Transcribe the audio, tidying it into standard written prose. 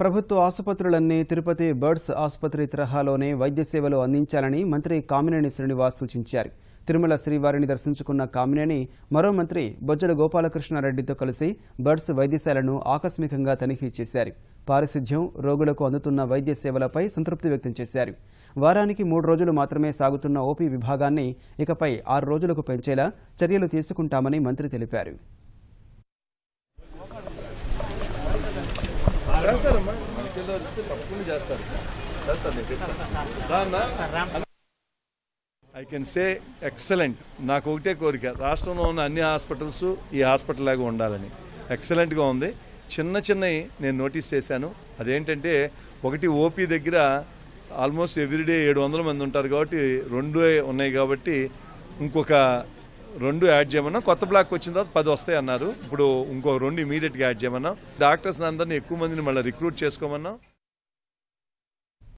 ప్రభుత్వ ఆసుపత్రులన్నీ తిరుపతి బర్డ్స్ ఆసుపత్రి తరహాలోనే వైద్య సేవలు అందించాలని మంత్రి కామినేని శ్రీనివాస్ సూచించారు. తిరుమల శ్రీవారిని దర్శించుకున్న కామినేని మరో మంత్రి బొజ్జల గోపాలకృష్ణారెడ్డితో కలిసి బర్డ్స్ వైద్యశాలను ఆకస్మికంగా తనిఖీ చేశారు. పారిశుధ్యం, రోగులకు అందుతున్న వైద్య సేవలపై సంతృప్తి వ్యక్తం చేశారు. వారానికి 3 రోజులు మాత్రమే సాగుతున్న ఓపీ విభాగాన్ని ఇకపై 6 రోజులకు పెంచేలా చర్యలు తీసుకుంటామని మంత్రి తెలిపారు. I can say excellent. నాకు ఒకటే కోరిక, రాష్ట్రంలో ఉన్న అన్ని హాస్పిటల్స్ ఈ హాస్పిటల్ లాగా ఉండాలని. ఎక్సలెంట్గా ఉంది. చిన్నవి నేను నోటీస్ చేశాను. అదేంటంటే, ఒకటి ఓపీ దగ్గర ఆల్మోస్ట్ ఎవ్రీడే 700 మంది ఉంటారు కాబట్టి 2 ఉన్నాయి కాబట్టి ఇంకొక 2 యాడ్ చేయమన్నా. కొత్త బ్లాక్ వచ్చిన తర్వాత 10 వస్తాయి అన్నారు. ఇప్పుడు ఇంకో 2 ఇమీడియట్గా యాడ్ చేయమన్నా. డాక్టర్స్ అందరినీ ఎక్కువ మందిని మళ్ళీ రిక్రూట్ చేసుకోమన్నా.